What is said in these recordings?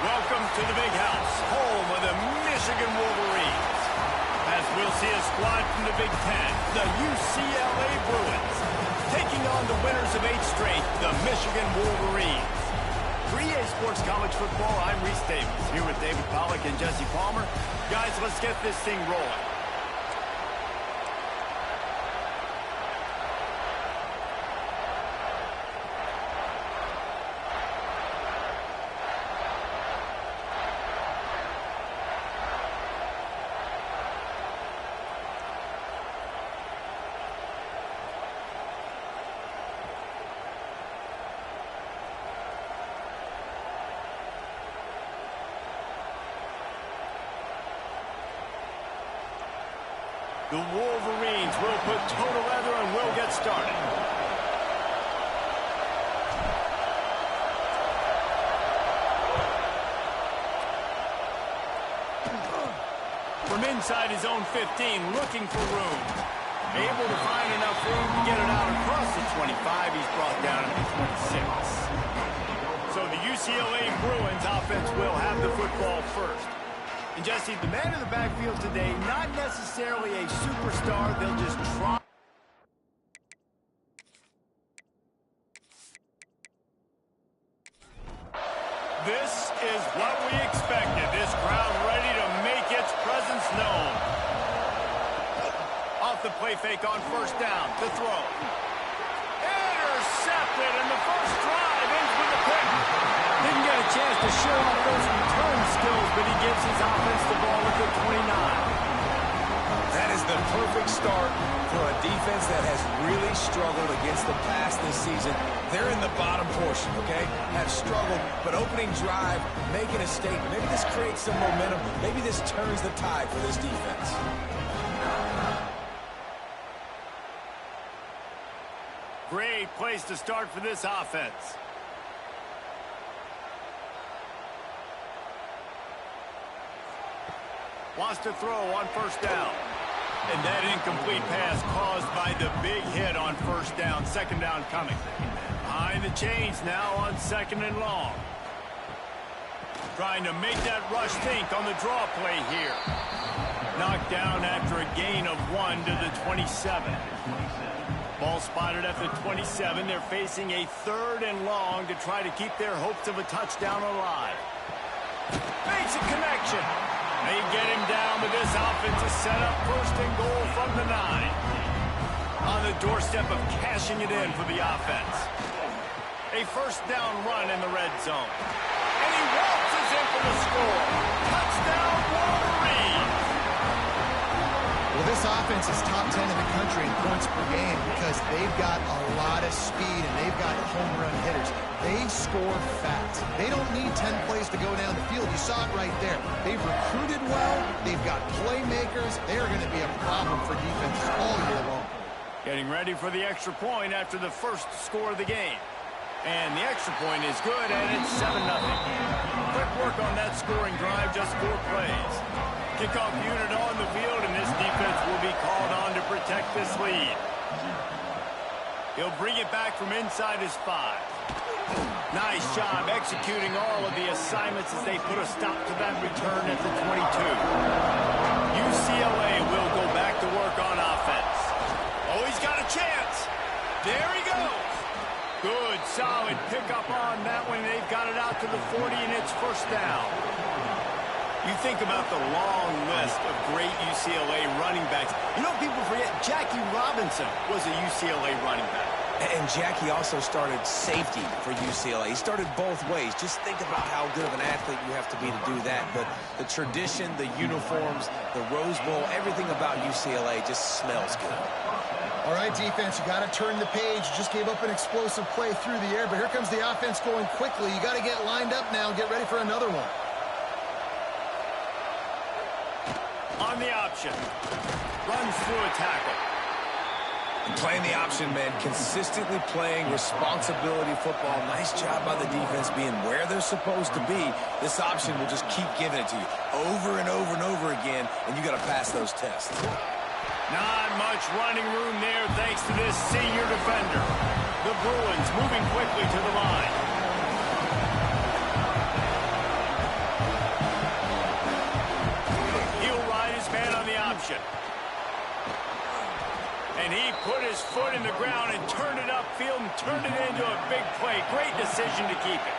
Welcome to the big house, home of the Michigan Wolverines. As we'll see a squad from the Big Ten, the UCLA Bruins, taking on the winners of 8 straight, the Michigan Wolverines. For EA Sports College Football, I'm Reese Davis, here with David Pollack and Jesse Palmer. Guys, let's get this thing rolling. The Wolverines will put total leather and will get started. From inside his own 15, looking for room. Able to find enough room to get it out across the 25. He's brought down at the 26. So the UCLA Bruins offense will have the football first. And Jesse, the man in the backfield today, not necessarily a superstar. They'll just try. This is what we expected. This crowd ready to make its presence known. Off the play fake on first down. The throw. Intercepted, and the first drive ends with a pick. Didn't get a chance to show off those return skills, but he gives his offense the ball at the 29. That is the perfect start for a defense that has really struggled against the pass this season. They're in the bottom portion, okay? Have struggled, but opening drive, making a statement. Maybe this creates some momentum. Maybe this turns the tide for this defense. Great place to start for this offense. Wants to throw on first down. And that incomplete pass caused by the big hit on first down. Second down coming. Behind the chains now on second and long. Trying to make that rush think on the draw play here. Knocked down after a gain of 1 to the 27. Ball spotted at the 27. They're facing a third and long to try to keep their hopes of a touchdown alive. Makes a connection. They get him down, but this offense is set up first and goal from the 9. On the doorstep of cashing it in for the offense. A first down run in the red zone. And he waltzes in for the score. Touchdown, Wolverines! Well, this offense is top 10 in the country in points per game because they've got a lot of speed and they've got home run hitters. They score fast. They don't need 10 plays to go down the field. You saw it right there. They've recruited well. They've got playmakers. They're going to be a problem for defenses all year long. Getting ready for the extra point after the first score of the game. And the extra point is good, and it's 7-0. Quick work on that scoring drive, just 4 plays. Kickoff unit on the field, and this defense will be called on to protect this lead. He'll bring it back from inside his 5. Nice job executing all of the assignments as they put a stop to that return at the 22. UCLA will go back to work on offense. Oh, he's got a chance. There he goes. Good, solid pickup on that one. They've got it out to the 40, and it's first down. You think about the long list of great UCLA running backs. You know, people forget Jackie Robinson was a UCLA running back. And Jackie also started safety for UCLA. He started both ways. Just think about how good of an athlete you have to be to do that. But the tradition, the uniforms, the Rose Bowl, everything about UCLA just smells good. All right, defense, you got to turn the page. You just gave up an explosive play through the air, but here comes the offense going quickly. You got to get lined up now and get ready for another one. On the option. Runs through a tackle. Playing the option, man. Consistently playing responsibility football. Nice job by the defense being where they're supposed to be. This option will just keep giving it to you over and over and over again, and you got to pass those tests. Not much running room there thanks to this senior defender. The Bruins moving quickly to the line. motion. And he put his foot in the ground and turned it upfield and turned it into a big play. Great decision to keep it.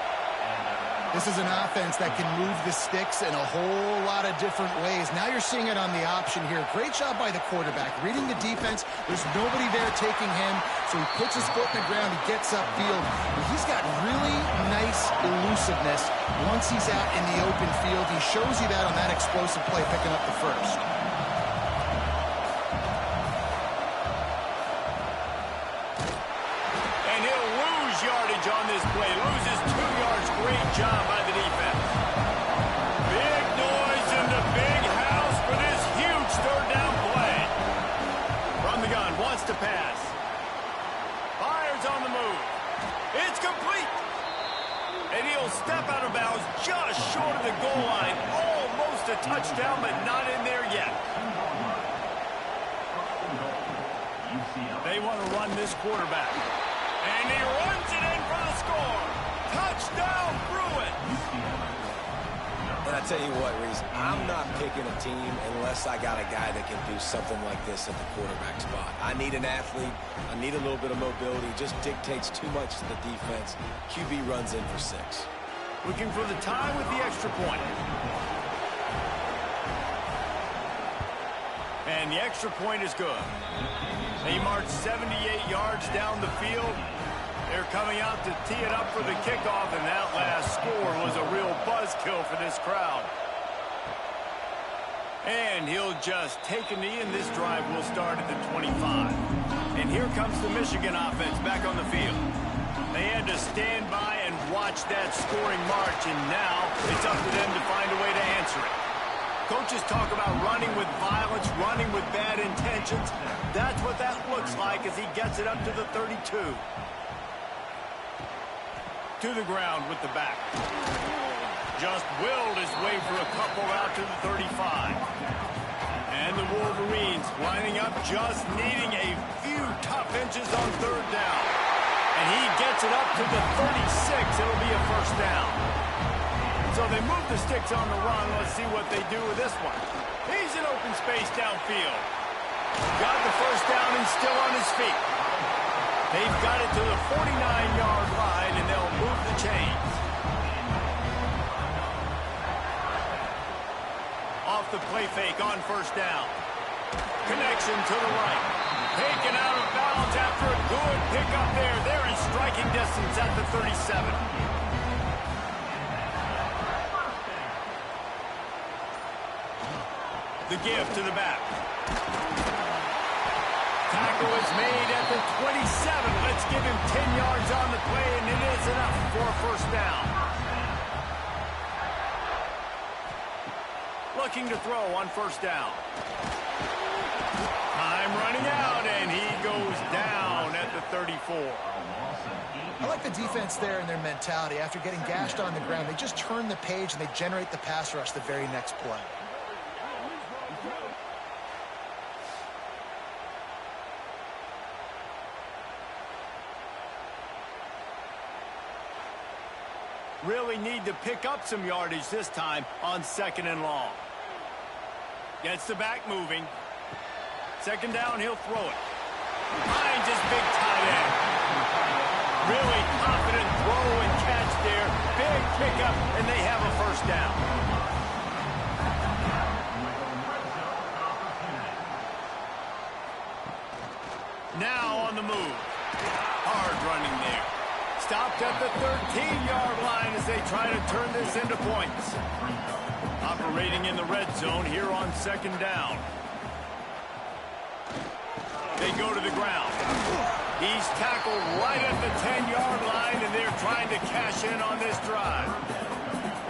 This is an offense that can move the sticks in a whole lot of different ways. Now you're seeing it on the option here. Great job by the quarterback. Reading the defense, there's nobody there taking him, so he puts his foot in the ground, he gets upfield. He's got really nice elusiveness once he's out in the open field. He shows you that on that explosive play, picking up the first. And he'll lose yardage on this play. Loses 2 yards. Great job by the defense. Big noise in the big house for this huge third down play. From the gun, wants to pass. Fires on the move. It's complete. And he'll step out of bounds just short of the goal line. Almost a touchdown, but not in there yet. They want to run this quarterback. And he runs it in for the score. Touchdown, Bruins. And I tell you what, Reese, I'm not picking a team unless I got a guy that can do something like this at the quarterback spot. I need an athlete. I need a little bit of mobility. Just dictates too much to the defense. QB runs in for 6. Looking for the tie with the extra point. And the extra point is good. They march 78 yards down the field. They're coming out to tee it up for the kickoff, and that last score was a real buzzkill for this crowd. And he'll just take a knee, and this drive will start at the 25. And here comes the Michigan offense back on the field. They had to stand by and watch that scoring march, and now it's up to them to find a way to answer it. Coaches talk about running with violence, running with bad intentions. That's what that looks like as he gets it up to the 32. To the ground with the back. Just willed his way for a couple out to the 35. And the Wolverines lining up, just needing a few tough inches on third down. And he gets it up to the 36. It'll be a first down. So they move the sticks on the run. Let's see what they do with this one. He's in open space downfield. Got the first down and still on his feet. They've got it to the 49-yard line, and they'll move the chains. Off the play fake on first down. Connection to the right. Taken out of bounds after a good pickup there. They're in striking distance at the 37. The give to the back. Tackle is made at the 27. Let's give him 10 yards on the play, and it is enough for a first down. Looking to throw on first down. Time running out, and he goes down at the 34. I like the defense there and their mentality. After getting gashed on the ground, they just turn the page and they generate the pass rush the very next play. Really need to pick up some yardage this time on 2nd and long. Gets the back moving. 2nd down, he'll throw it. Finds his big tight end. Really confident throw and catch there. Big pickup, and they have a first down. Now on the move. Hard running there. Stopped at the 13-yard line as they try to turn this into points. Operating in the red zone here on 2nd down. They go to the ground. He's tackled right at the 10-yard line, and they're trying to cash in on this drive.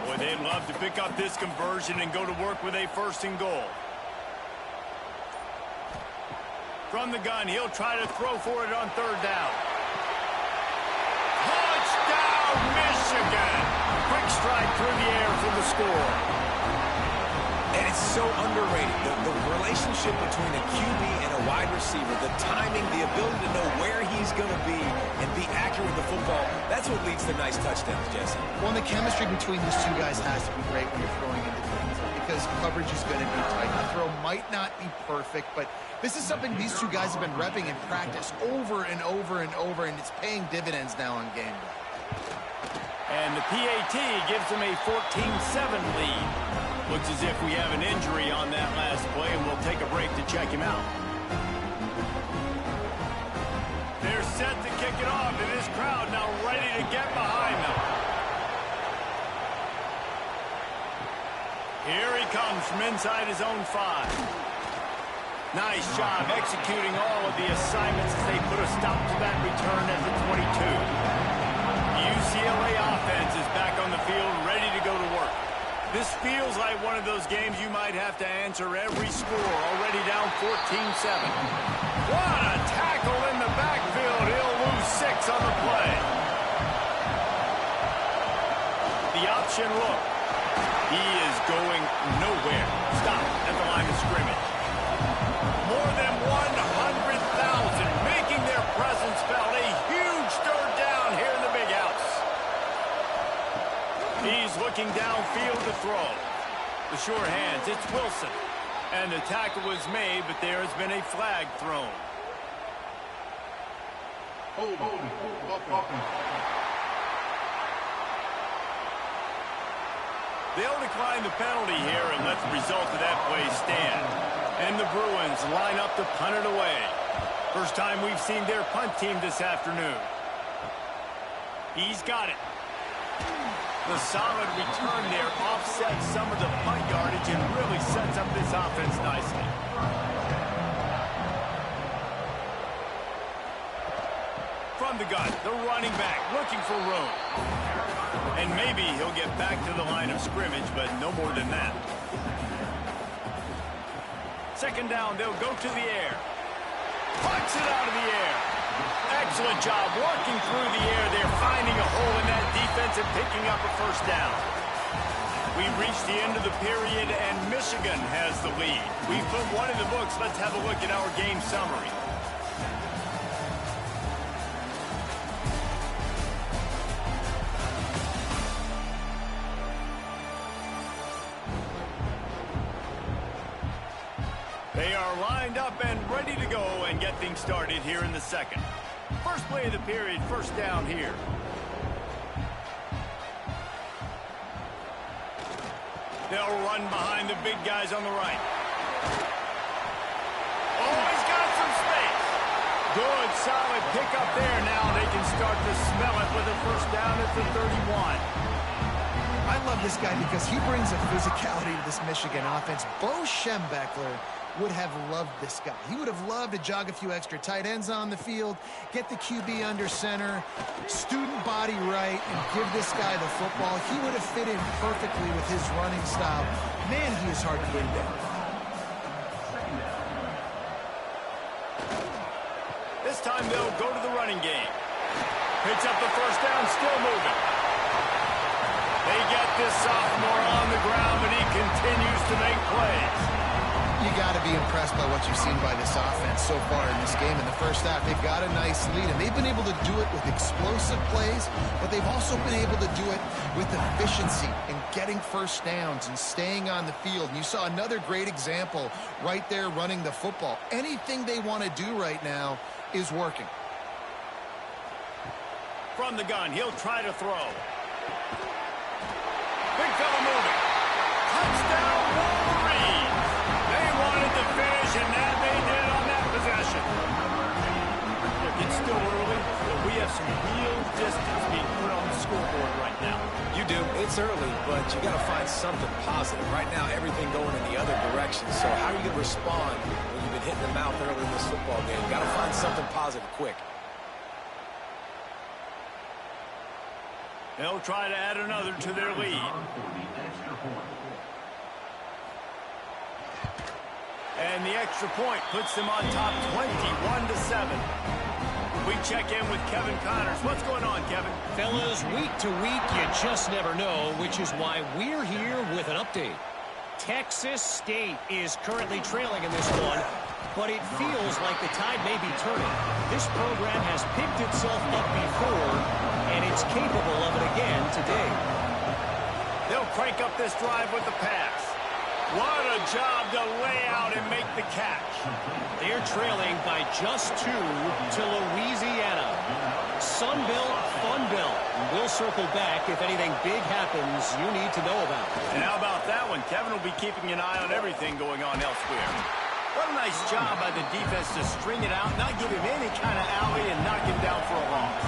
Boy, they'd love to pick up this conversion and go to work with a 1st and goal. From the gun, he'll try to throw for it on 3rd down. Touchdown, Michigan! Quick strike through the air for the score. And it's so underrated. The relationship between a QB and a wide receiver, the timing, the ability to know where he's going to be and be accurate with the football. That's what leads to nice touchdowns, Jesse. Well, the chemistry between these two guys has to be great when you're throwing into defense because coverage is going to be tight. The throw might not be perfect, but this is something these two guys have been repping in practice over and over and over, and it's paying dividends now on game day. And the PAT gives them a 14-7 lead. Looks as if we have an injury on that last play, and we'll take a break to check him out. They're set to kick it off, and this crowd now ready to get behind them. Here he comes from inside his own 5. Nice job executing all of the assignments as they put a stop to that return at the 22. UCLA offense is back on the field, ready to go to work. This feels like one of those games you might have to answer every score, already down 14-7. What a tackle in the backfield. He'll lose 6 on the play. The option look. He is going nowhere. Stop at the line of scrimmage. More than 100,000 making their presence felt. A huge third down here in the big house. He's looking downfield to throw. The sure hands, it's Wilson. And the tackle was made, but there has been a flag thrown. They'll decline the penalty here and let the result of that play stand. And the Bruins line up to punt it away. First time we've seen their punt team this afternoon. He's got it. The solid return there offsets some of the punt yardage and really sets up this offense nicely. From the gun, the running back looking for room. And maybe he'll get back to the line of scrimmage, but no more than that. Second down, they'll go to the air. Punts it out of the air. Excellent job working through the air. They're finding a hole in that defense and picking up a first down. We've reached the end of the period, and Michigan has the lead. We've put one in the books. Let's have a look at our game summary. They are lined up and ready to go and get things started here in the second. First play of the period, first down here. They'll run behind the big guys on the right. Oh, he's got some space. Good, solid pickup there. Now they can start to smell it with a first down at the 31. I love this guy because he brings a physicality to this Michigan offense. Bo Schembechler would have loved this guy. He would have loved to jog a few extra tight ends on the field, get the QB under center, student body right, and give this guy the football. He would have fit in perfectly with his running style. Man, he is hard to bring down. This time they'll go to the running game. Picks up the first down, still moving. They get this sophomore on the ground, but he continues to make plays. You got to be impressed by what you've seen by this offense so far in this game. In the first half, they've got a nice lead, and they've been able to do it with explosive plays, but they've also been able to do it with efficiency and getting first downs and staying on the field. And you saw another great example right there running the football. Anything they want to do right now is working. From the gun, he'll try to throw. Big fella moving. Touchdown, Wolverines. They wanted to finish, and that they did on that possession. Look, it's still early, but we have some real distance being put on the scoreboard right now. You do. It's early, but you got to find something positive. Right now, everything going in the other direction. So how are you going to respond when you've been hitting the mouth early in this football game? Got to find something positive quick. They'll try to add another to their lead. And the extra point puts them on top 21-7. We check in with Kevin Connors. What's going on, Kevin? Fellas, week to week, you just never know, which is why we're here with an update. Texas State is currently trailing in this one, but it feels like the tide may be turning. This program has picked itself up before, and it's capable of it again today. They'll crank up this drive with the pass. What a job to lay out and make the catch. They're trailing by just 2 to Louisiana. Sunbelt, Funbelt. We'll circle back if anything big happens you need to know about. And how about that one? Kevin will be keeping an eye on everything going on elsewhere. What a nice job by the defense to string it out, not give him any kind of alley, and knock him down for a loss.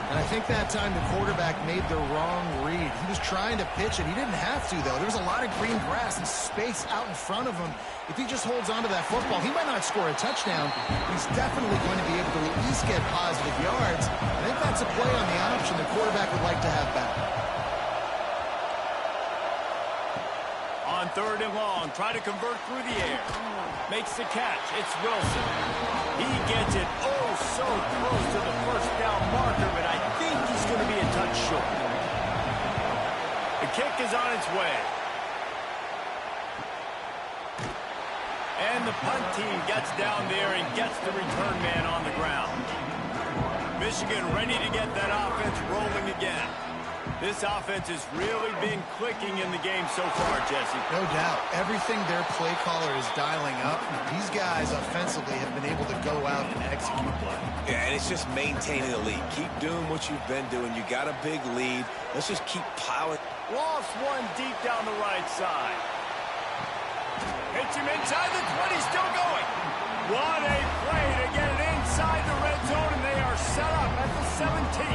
And I think that time the quarterback made the wrong read. He was trying to pitch it. He didn't have to, though. There was a lot of green grass and space out in front of him. If he just holds on to that football, he might not score a touchdown. He's definitely going to be able to at least get positive yards. I think that's a play on the option the quarterback would like to have back. On 3rd and long, try to convert through the air. Makes the catch. It's Wilson. He gets it oh so close to the first down marker, but I think he's going to be a touch short. The kick is on its way. And the punt team gets down there and gets the return man on the ground. Michigan ready to get that offense rolling again. This offense has really been clicking in the game so far, Jesse. No doubt. Everything their play caller is dialing up, these guys offensively have been able to go out and execute play. Yeah, and it's just maintaining the lead. Keep doing what you've been doing. You got a big lead. Let's just keep piling. Lost one deep down the right side. Hits him inside the 20, still going. What a play to get it inside the red zone, and they are set up at the 17.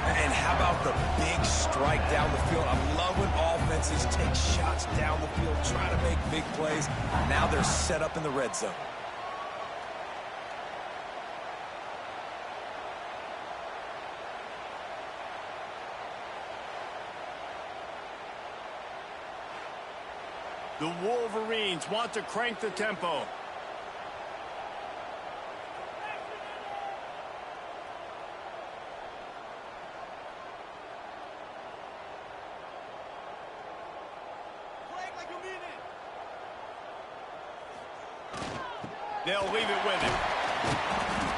And how about the big strike down the field? I love when offenses take shots down the field, trying to make big plays. Now they're set up in the red zone. The Wolverines want to crank the tempo. They'll leave it with him.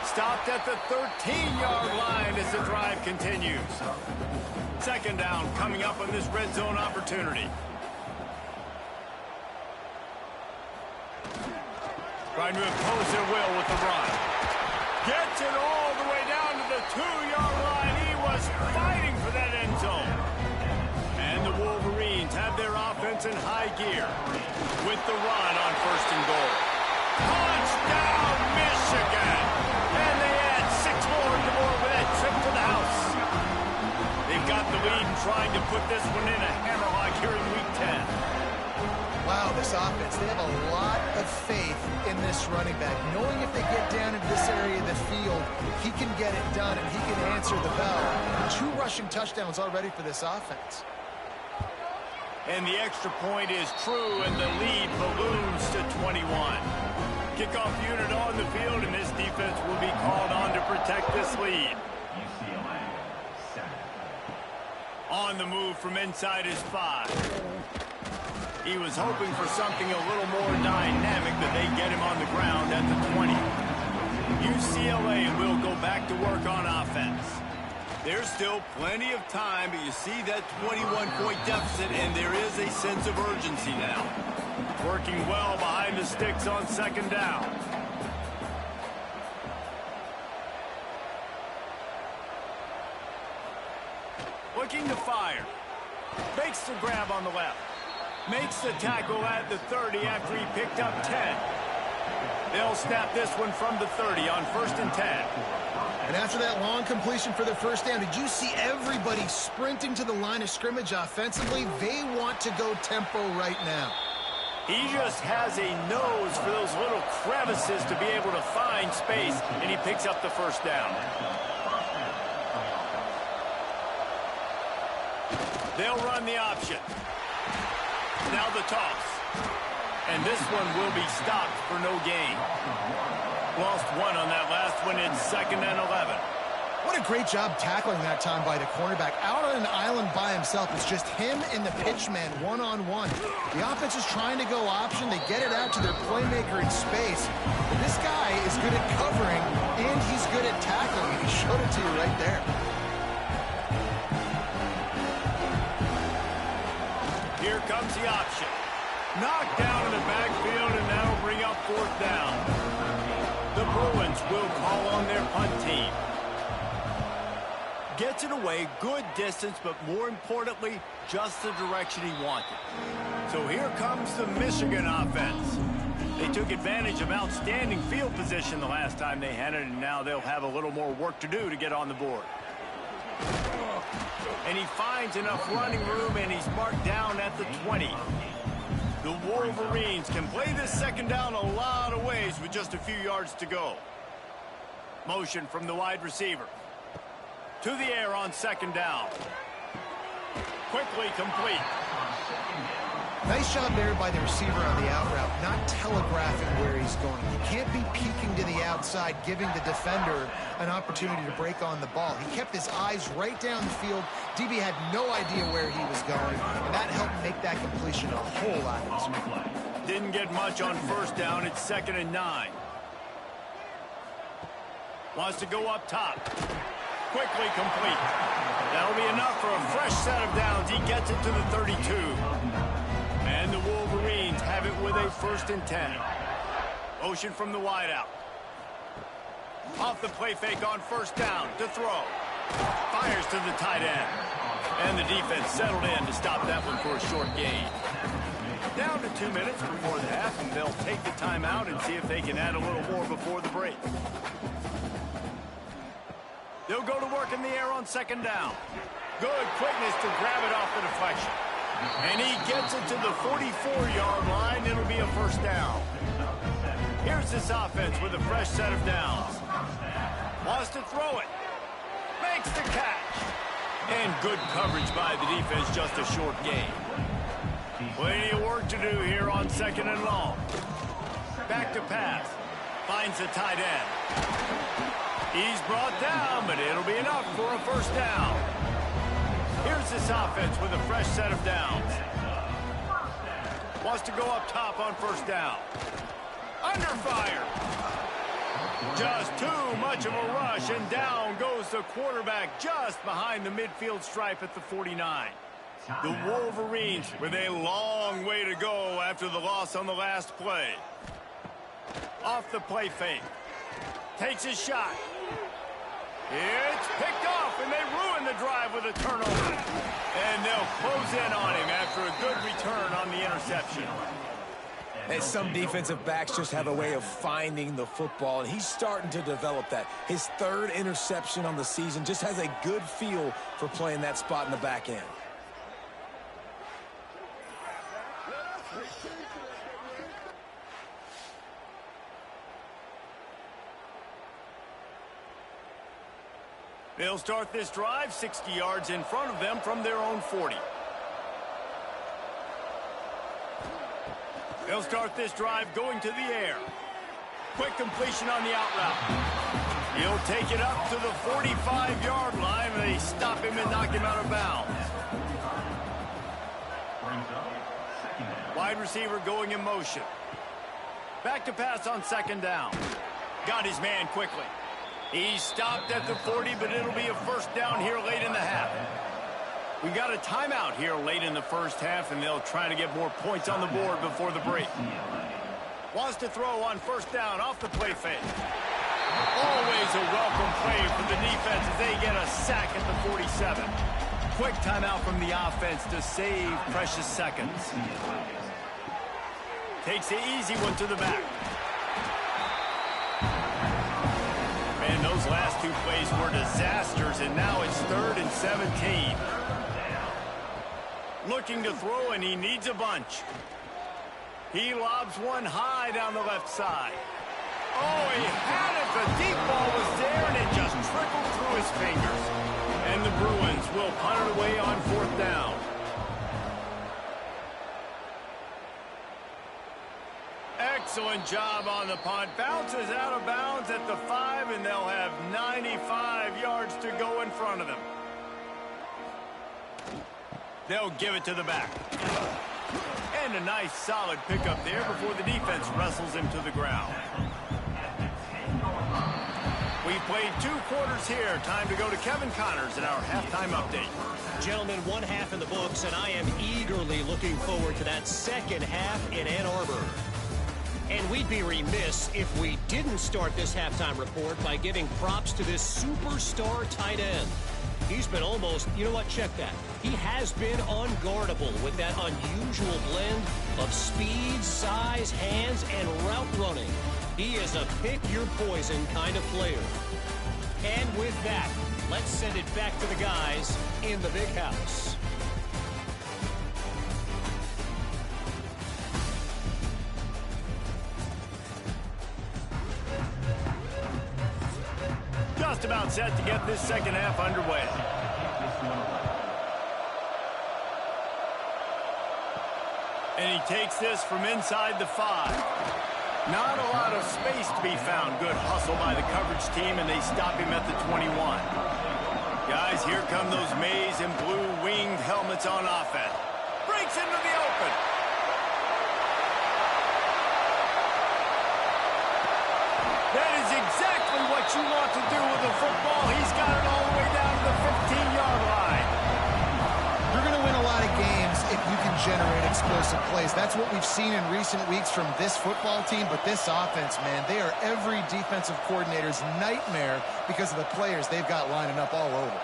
Stopped at the 13-yard line as the drive continues. 2nd down coming up on this red zone opportunity. Trying to impose their will with the run. Gets it all the way down to the 2-yard line. He was fighting for that end zone. And the Wolverines have their offense in high gear with the run on 1st and goal. Touchdown, Michigan! And they add 6 more to more with that trip to the house. They've got the lead and trying to put this one in a hammerlock here in Week 10. Wow, this offense, they have a lot of faith in this running back. Knowing if they get down into this area of the field, he can get it done and he can answer the bell. 2 rushing touchdowns already for this offense. And the extra point is true, and the lead balloons to 21. Kickoff unit on the field, and this defense will be called on to protect this lead. UCLA, On the move from inside his 5. He was hoping for something a little more dynamic, but they get him on the ground at the 20. UCLA will go back to work on offense. There's still plenty of time, but you see that 21-point deficit, and there is a sense of urgency now. Working well behind the sticks on 2nd down. Looking to fire. Makes the grab on the left. Makes the tackle at the 30 after he picked up 10. They'll snap this one from the 30 on 1st and 10. And after that long completion for the 1st down, did you see everybody sprinting to the line of scrimmage offensively? They want to go tempo right now. He just has a nose for those little crevices to be able to find space, and he picks up the 1st down. They'll run the option. Now the toss. And this one will be stopped for no gain. Lost 1 on that last one. It's 2nd and 11. What a great job tackling that time by the cornerback. Out on an island by himself. It's just him and the pitchman one-on-one. The offense is trying to go option. They get it out to their playmaker in space. But this guy is good at covering, and he's good at tackling, and he showed it to you right there. Here comes the option. Knocked down in the backfield, and that'll bring up fourth down. The Bruins will call on their punt team. Gets it away, good distance, but more importantly, just the direction he wanted. So here comes the Michigan offense. They took advantage of outstanding field position the last time they had it, and now they'll have a little more work to do to get on the board. And he finds enough running room, and he's marked down at the 20. The Wolverines can play this second down a lot of ways with just a few yards to go. Motion from the wide receiver. To the air on second down. Quickly complete. Nice job there by the receiver on the out route, not telegraphing where he's going. You can't be peeking to the outside, giving the defender an opportunity to break on the ball. He kept his eyes right down the field. DB had no idea where he was going, and that helped make that completion a whole lot easier. Didn't get much on first down. It's 2nd and 9. Wants to go up top. Quickly complete. That'll be enough for a fresh set of downs. He gets it to the 32. And the Wolverines have it with a 1st and 10. Motion from the wideout. Off the play fake on first down to throw. Fires to the tight end. And the defense settled in to stop that one for a short gain. Down to 2 minutes before the half, and they'll take the timeout and see if they can add a little more before the break. They'll go to work in the air on second down. Good quickness to grab it off the deflection. And he gets it to the 44-yard line. It'll be a first down. Here's this offense with a fresh set of downs. Wants to throw it. Makes the catch. And good coverage by the defense, just a short gain. Plenty of work to do here on 2nd and long. Back to pass. Finds the tight end. He's brought down, but it'll be enough for a first down. Here's this offense with a fresh set of downs. Wants to go up top on first down. Under fire. Just too much of a rush, and down goes the quarterback just behind the midfield stripe at the 49. The Wolverines with a long way to go after the loss on the last play. Off the play fake. Takes his shot. It's picked off, and they ruin the drive with a turnover. And they'll close in on him after a good return on the interception. And some defensive backs just have a way of finding the football, and he's starting to develop that. His 3rd interception on the season, just has a good feel for playing that spot in the back end. They'll start this drive 60 yards in front of them from their own 40. They'll start this drive going to the air. Quick completion on the out route. He'll take it up to the 45-yard line, and they stop him and knock him out of bounds. Wide receiver going in motion. Back to pass on second down. Got his man quickly. He stopped at the 40, but it'll be a first down here late in the half. We got a timeout here late in the first half, and they'll try to get more points on the board before the break. Wants to throw on first down off the play fake. Always a welcome play for the defense as they get a sack at the 47. Quick timeout from the offense to save precious seconds. Takes the easy one to the back. Man, those last 2 plays were disasters, and now it's 3rd and 17. Looking to throw, and he needs a bunch. He lobs one high down the left side. Oh, he had it. The deep ball was there, and it just trickled through his fingers. And the Bruins will punt it away on 4th down. Excellent job on the punt. Bounces out of bounds at the 5, and they'll have 95 yards to go in front of them. They'll give it to the back. And a nice solid pickup there before the defense wrestles him to the ground. We've played 2 quarters here. Time to go to Kevin Connors in our halftime update. Gentlemen, 1 half in the books, and I am eagerly looking forward to that second half in Ann Arbor. And we'd be remiss if we didn't start this halftime report by giving props to this superstar tight end. He's been almost, you know what, check that. He has been unguardable with that unusual blend of speed, size, hands, and route running. He is a pick-your-poison kind of player. And with that, let's send it back to the guys in the big house. Just about set to get this second half underway. And he takes this from inside the 5. Not a lot of space to be found. Good hustle by the coverage team, and they stop him at the 21. Guys, here come those maize and blue winged helmets on offense. Breaks into the open. That is exactly what you want to do with a football. He's got it all the way down to the 15-yard line. You're going to win a lot of games if you can generate explosive plays. That's what we've seen in recent weeks from this football team, but this offense, man, they are every defensive coordinator's nightmare because of the players they've got lining up all over.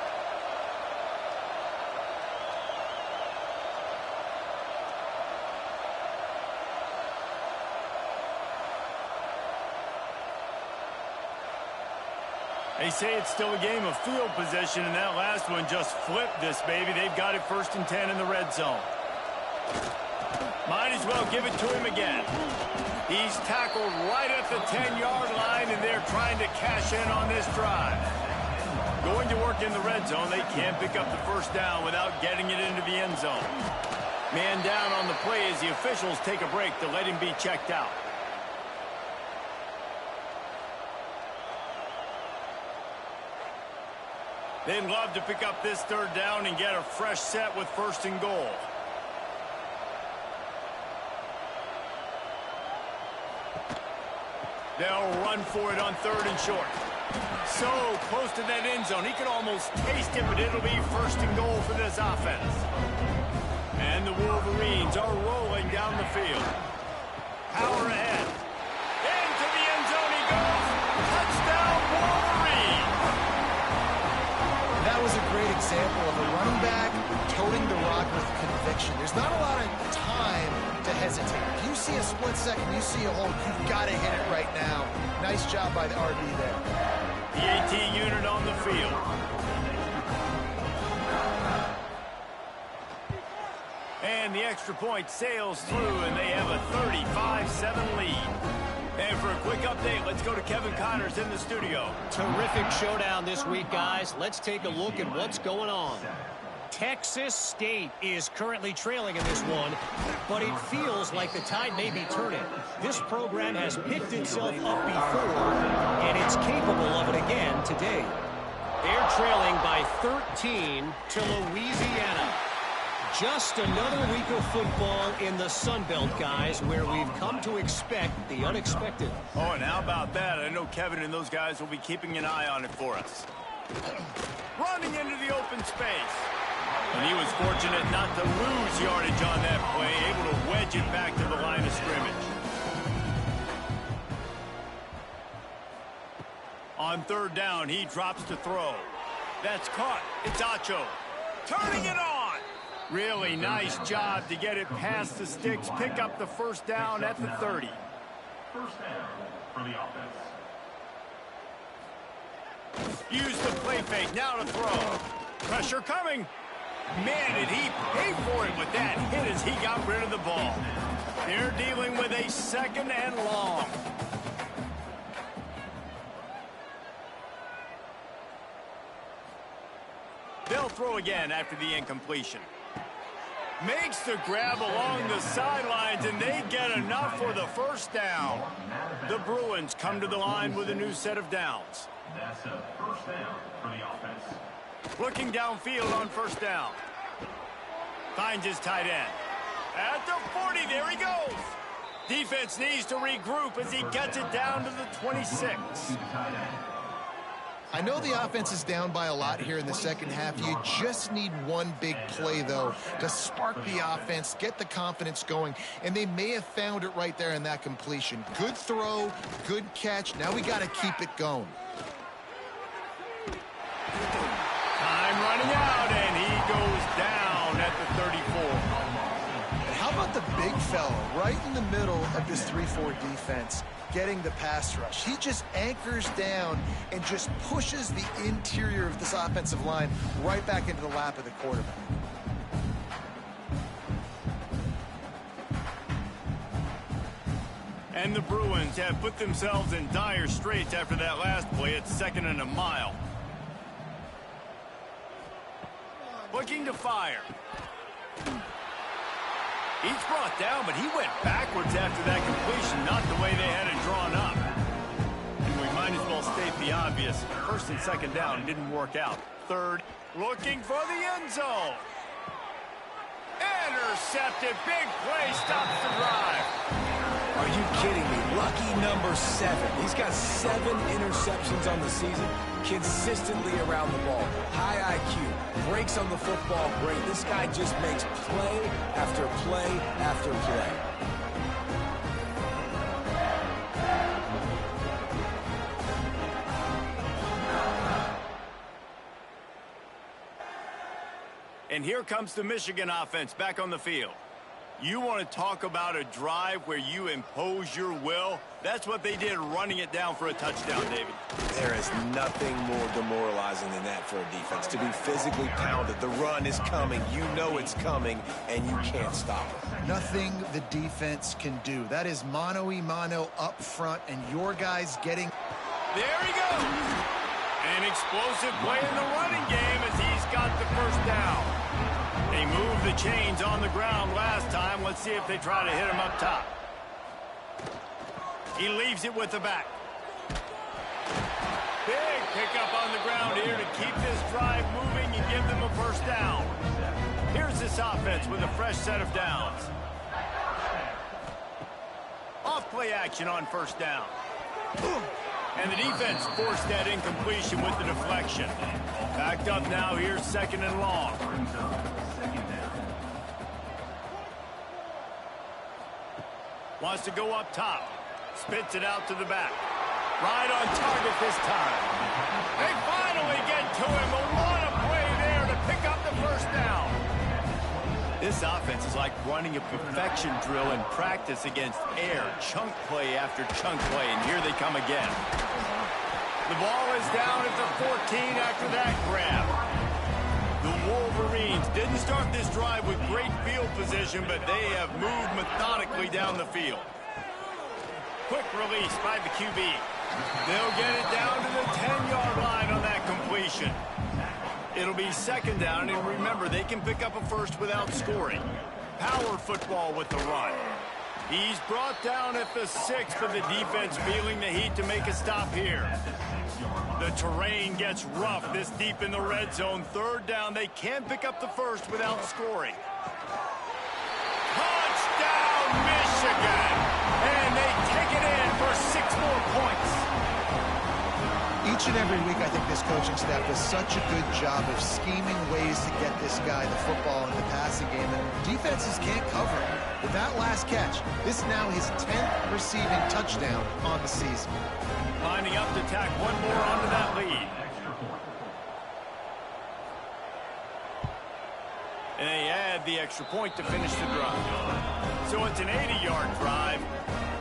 They say it's still a game of field position, and that last one just flipped this baby. They've got it 1st and 10 in the red zone. Might as well give it to him again. He's tackled right at the 10-yard line, and they're trying to cash in on this drive. Going to work in the red zone, they can't pick up the first down without getting it into the end zone. Man down on the play as the officials take a break to let him be checked out. They'd love to pick up this 3rd down and get a fresh set with 1st and goal. They'll run for it on 3rd and short. So close to that end zone. He could almost taste it, but it'll be 1st and goal for this offense. And the Wolverines are rolling down the field. Power ahead. Into the end zone he goes. Touchdown, Wolverines. That was a great example of a running back toting the rock with conviction. There's not a lot of time to hesitate. If you see a split second, you see a hole, you've got to hit it right now. Nice job by the RB there. The AT unit on the field. And the extra point sails through, and they have a 35-7 lead. And for a quick update, let's go to Kevin Connors in the studio. Terrific showdown this week, guys. Let's take a look at what's going on. Texas State is currently trailing in this one, but it feels like the tide may be turning. This program has picked itself up before, and it's capable of it again today. They're trailing by 13 to Louisiana. Just another week of football in the Sun Belt, guys, where we've come to expect the unexpected. Oh, and how about that? I know Kevin and those guys will be keeping an eye on it for us. Running into the open space. And he was fortunate not to lose yardage on that play, able to wedge it back to the line of scrimmage. On 3rd down, he drops to throw. That's caught. It's Acho. Turning it on. Really nice job to get it past the sticks, pick up the 1st down at the 30. 1st down for the offense. Use the play fake, now to throw. Pressure coming. Man, did he pay for it with that hit as he got rid of the ball. They're dealing with a 2nd and long. They'll throw again after the incompletion. Makes the grab along the sidelines, and they get enough for the first down. The Bruins come to the line with a new set of downs. That's a first down for the offense. Looking downfield on first down. Finds his tight end. At the 40, there he goes. Defense needs to regroup as he gets it down to the 26. I know the offense is down by a lot here in the second half. You just need one big play, though, to spark the offense, get the confidence going, and they may have found it right there in that completion. Good throw, good catch. Now we got to keep it going. Time running out, and he goes down at the 34. How about the big fella right in the middle of this 3-4 defense getting the pass rush? He just anchors down and just pushes the interior of this offensive line right back into the lap of the quarterback. And the Bruins have put themselves in dire straits after that last play. It's 2nd and a mile. Looking to fire. He's brought down, but he went backwards after that completion, not the way they had it drawn up. And we might as well state the obvious. 1st and 2nd down didn't work out. 3rd, looking for the end zone. Intercepted. Big play stops the drive. Are you kidding me? Lucky number 7. He's got 7 interceptions on the season, consistently around the ball. High IQ, breaks on the football great. This guy just makes play after play after play. And here comes the Michigan offense back on the field. You want to talk about a drive where you impose your will? That's what they did, running it down for a touchdown, David. There is nothing more demoralizing than that for a defense, to be physically pounded. The run is coming. You know it's coming, and you can't stop it. Nothing the defense can do. That is mano-a-mano up front, and your guys getting... There he goes. An explosive play in the running game as he's got the first down. They moved the chains on the ground last time. Let's see if they try to hit him up top. He leaves it with the back. Big pickup on the ground here to keep this drive moving and give them a first down. Here's this offense with a fresh set of downs. Off play action on first down. And the defense forced that incompletion with the deflection. Backed up now, here's 2nd and long. Wants to go up top. Spits it out to the back. Right on target this time. They finally get to him. But what a play there to pick up the first down. This offense is like running a perfection drill in practice against air. Chunk play after chunk play, and here they come again. The ball is down at the 14 after that grab. The Wolverines didn't start this drive with great field position, but they have moved methodically down the field. Quick release by the QB. They'll get it down to the 10-yard line on that completion. It'll be 2nd down, and remember, they can pick up a first without scoring. Power football with the run. He's brought down at the 6, but the defense feeling the heat to make a stop here. The terrain gets rough this deep in the red zone. 3rd down, they can pick up the first without scoring. Touchdown, Michigan! And they take it in for 6 more points. Each and every week, I think this coaching staff does such a good job of scheming ways to get this guy the football in the passing game, and defenses can't cover it. With that last catch, this is now his 10th receiving touchdown on the season. Lining up to tack one more onto that lead. And they add the extra point to finish the drive. So it's an 80-yard drive.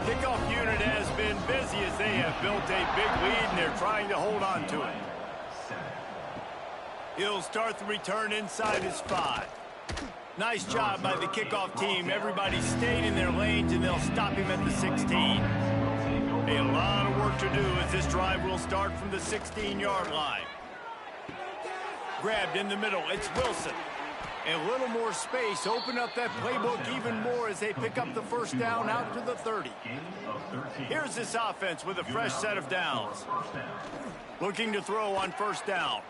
Kickoff unit has been busy as they have built a big lead, and they're trying to hold on to it. He'll start the return inside his 5. Nice job by the kickoff team. Everybody stayed in their lanes, and they'll stop him at the 16. A lot of work to do as this drive will start from the 16-yard line. Grabbed in the middle. It's Wilson. A little more space. Open up that playbook even more as they pick up the first down out to the 30. Here's this offense with a fresh set of downs. Looking to throw on first down.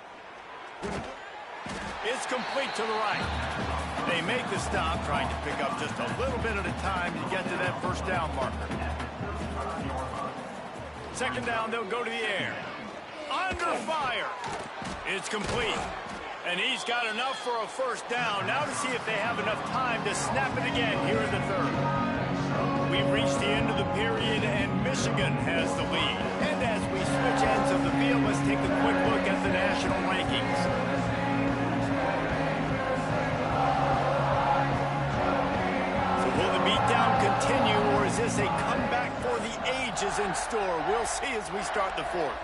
It's complete to the right. They make the stop, trying to pick up just a little bit at a time to get to that first down marker. Second down, they'll go to the air. Under fire. It's complete. And he's got enough for a first down. Now to see if they have enough time to snap it again here in the third. We've reached the end of the period, and Michigan has the lead. And as we switch ends of the field, let's take a quick look at the national rankings. So will the beatdown continue, or is this a comeback for the ages in store? We'll see as we start the fourth.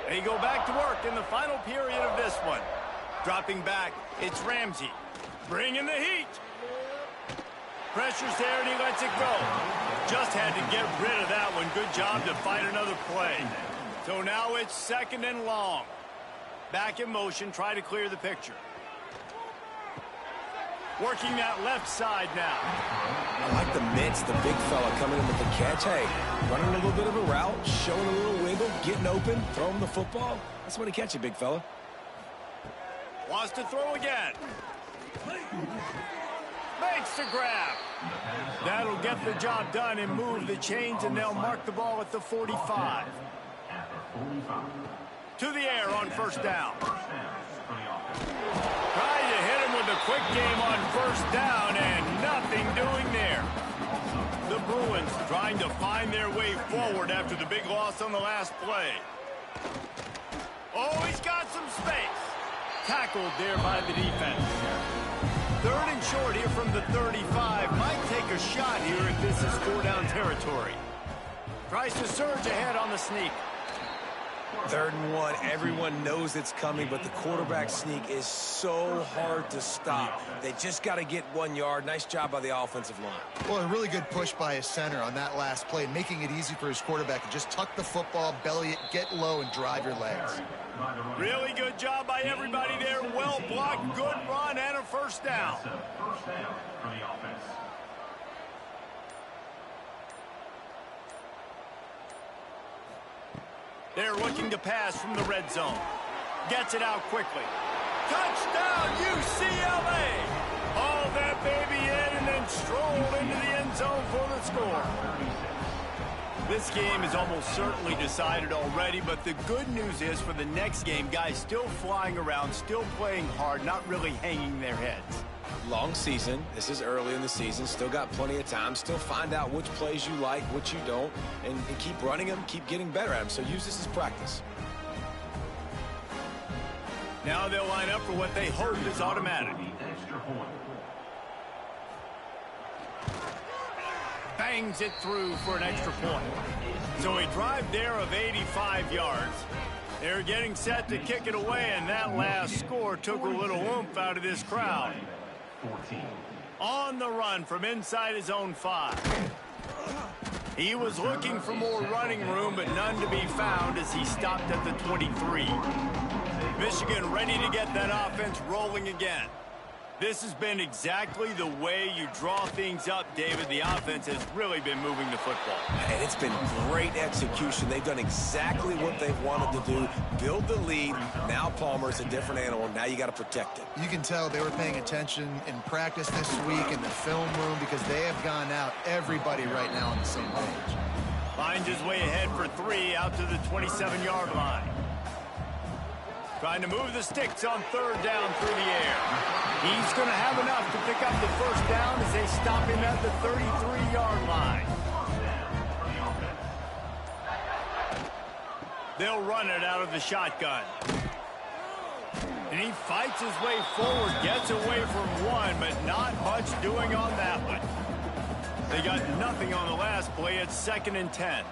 They go back to work in the final period of this one. Dropping back, it's Ramsey. Bringing the heat. Pressure's there, and he lets it go. Just had to get rid of that one. Good job to fight another play. So now it's second and long. Back in motion, try to clear the picture. Working that left side now. I like the mitts, the big fella coming in with the catch. Hey, running a little bit of a route, showing a little wiggle, getting open, throwing the football. That's when he catch you, big fella. Wants to throw again. Makes the grab. That'll get the job done and move the chains, and they'll mark the ball at the 45. To the air on first down. Trying to hit him with a quick game on first down, and nothing doing there. The Bruins trying to find their way forward after the big loss on the last play. Oh, he's got some space. Tackled there by the defense. Third and short here from the 35. Might take a shot here if this is four-down territory. Tries to surge ahead on the sneak. 3rd and 1. Everyone knows it's coming, but the quarterback sneak is so hard to stop. They just got to get 1 yard. Nice job by the offensive line. Well, a really good push by his center on that last play, making it easy for his quarterback to just tuck the football, belly it, get low, and drive your legs. Really good job by everybody there. Well blocked, good run, and a first down. First down for the offense. They're looking to pass from the red zone. Gets it out quickly. Touchdown, UCLA! Hauled that baby in and then strolled into the end zone for the score. This game is almost certainly decided already, but the good news is for the next game, guys still flying around, still playing hard, not really hanging their heads. Long season. This is early in the season. Still got plenty of time. Still find out which plays you like, which you don't, and keep running them, keep getting better at them. So use this as practice. Now they'll line up for what they hope is automatic. Bangs it through for an extra point. So a drive there of 85 yards. They're getting set to kick it away, and that last score took a little oomph out of this crowd. 14. On the run from inside his own 5. He was looking for more running room, but none to be found as he stopped at the 23. Michigan ready to get that offense rolling again. This has been exactly the way you draw things up, David. The offense has really been moving the football. And it's been great execution. They've done exactly what they've wanted to do. Build the lead. Now Palmer's a different animal. Now you got to protect it. You can tell they were paying attention in practice this week in the film room because they have gone out, everybody right now on the same page. Finds his way ahead for 3 out to the 27-yard line. Trying to move the sticks on 3rd down through the air. He's going to have enough to pick up the first down as they stop him at the 33-yard line. They'll run it out of the shotgun. And he fights his way forward, gets away from one, but not much doing on that one. They got nothing on the last play. It's 2nd and 10.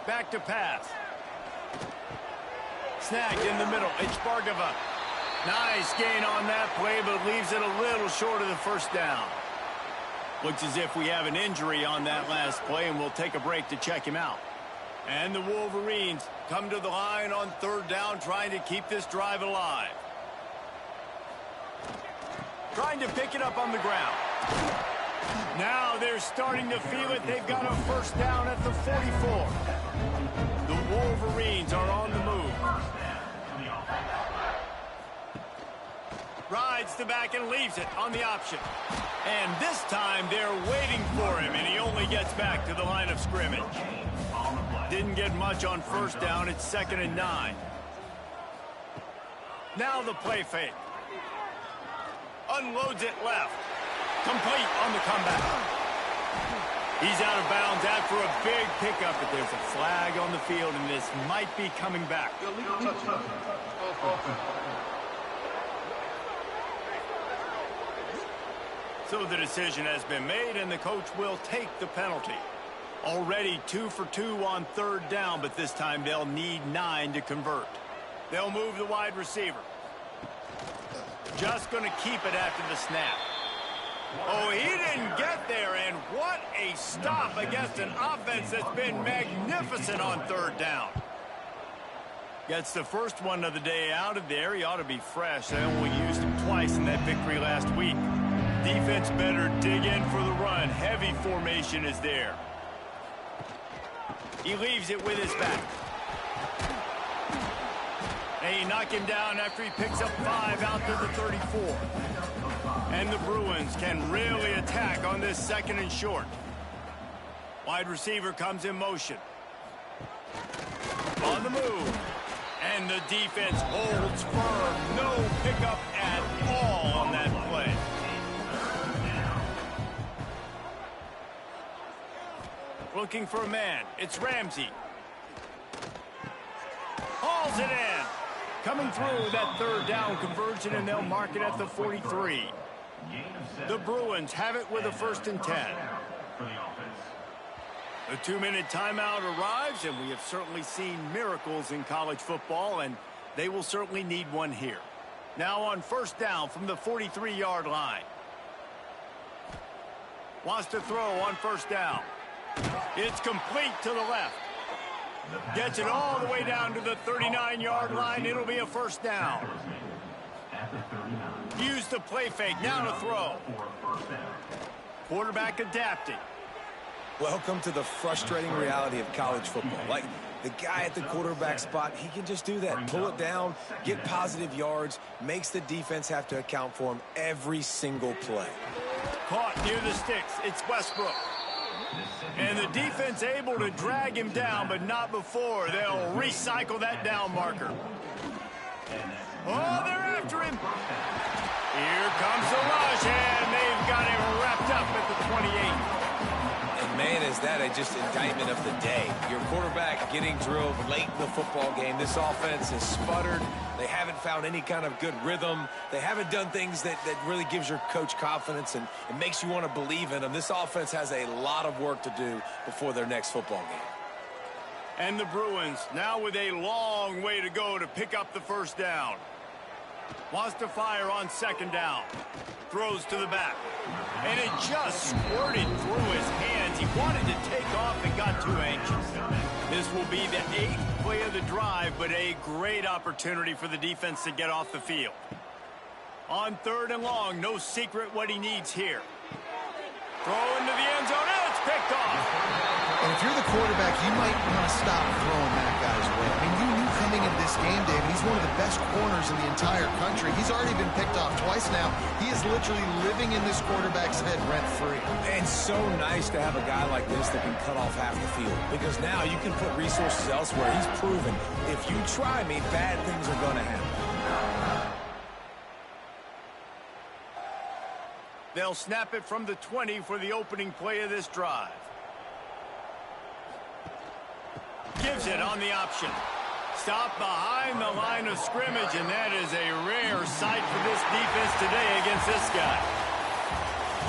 Back to pass. Snagged in the middle. It's Bargava. Nice gain on that play, but leaves it a little short of the first down. Looks as if we have an injury on that last play, and we'll take a break to check him out. And the Wolverines come to the line on 3rd down, trying to keep this drive alive. trying to pick it up on the ground. Now they're starting to feel it. They've got a first down at the 44. The Wolverines are on the move. Rides the back and leaves it on the option. And this time they're waiting for him, and he only gets back to the line of scrimmage. Didn't get much on first down. It's 2nd and 9. Now the play fake. Unloads it left. Complete on the comeback. He's out of bounds after a big pickup, but there's a flag on the field, and this might be coming back. So the decision has been made, and the coach will take the penalty. Already 2 for 2 on 3rd down, but this time they'll need 9 to convert. They'll move the wide receiver. Just going to keep it after the snap. Oh, he didn't get there, and what a stop against an offense that's been magnificent on 3rd down. Gets the first one of the day out of there. He ought to be fresh. They only used him twice in that victory last week. Defense better dig in for the run. Heavy formation is there. He leaves it with his back. They knock him down after he picks up 5 out to the 34. And the Bruins can really attack on this 2nd and short. Wide receiver comes in motion. On the move. And the defense holds firm. No pickup at all on that play. Looking for a man. It's Ramsey. Hauls it in. Coming through that 3rd down conversion, and they'll mark it at the 43. The Bruins have it with a 1st and 10. The 2-minute timeout arrives, and we have certainly seen miracles in college football, and they will certainly need one here. Now on 1st down from the 43-yard line. Wants to throw on 1st down. It's complete to the left. Gets it all the way down to the 39-yard line. It'll be a 1st down. Use the play fake. Now to throw. Quarterback adapting. Welcome to the frustrating reality of college football. Like, the guy at the quarterback spot, he can just do that. Pull it down, get positive yards, makes the defense have to account for him every single play. Caught near the sticks. It's Westbrook. And the defense able to drag him down, but not before. They'll recycle that down marker. Oh, they're after him. Here comes the rush, and they've got him wrapped up at the 28. And man, is that just indictment of the day. Your quarterback getting drilled late in the football game. This offense has sputtered. They haven't found any kind of good rhythm. They haven't done things that really gives your coach confidence and it makes you want to believe in them. This offense has a lot of work to do before their next football game. And the Bruins now with a long way to go to pick up the 1st down. Wants to fire on 2nd down. Throws to the back. And it just squirted through his hands. He wanted to take off and got too anxious. This will be the 8th play of the drive, but a great opportunity for the defense to get off the field. On 3rd and long, no secret what he needs here. Throw into the end zone, and it's picked off. And if you're the quarterback, you might want to stop throwing that guy's way. I mean, you knew coming into this game, David, he's one of the best corners in the entire country. He's already been picked off twice now. He is literally living in this quarterback's head rent-free. And so nice to have a guy like this that can cut off half the field. Because now you can put resources elsewhere. He's proven, if you try me, bad things are going to happen. They'll snap it from the 20 for the opening play of this drive. Gives it on the option. Stop behind the line of scrimmage, and that is a rare sight for this defense today against this guy.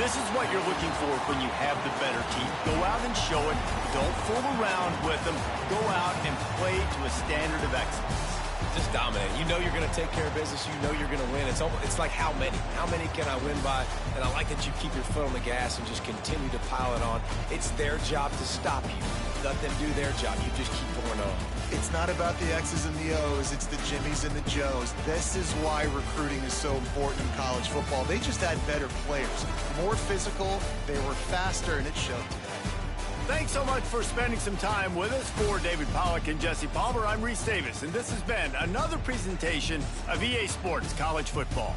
This is what you're looking for when you have the better team. Go out and show it. Don't fool around with them. Go out and play to a standard of excellence. Just just dominate. You know you're going to take care of business. You know you're going to win. It's like how many? How many can I win by? And I like that you keep your foot on the gas and just continue to pile it on. It's their job to stop you. Let them do their job. You just keep pouring on. It's not about the X's and the O's. It's the Jimmies and the Joes. This is why recruiting is so important in college football. They just had better players, more physical, they were faster, and it showed today. Thanks so much for spending some time with us. For David Pollack and Jesse Palmer, I'm Reese Davis, and this has been another presentation of EA Sports College Football.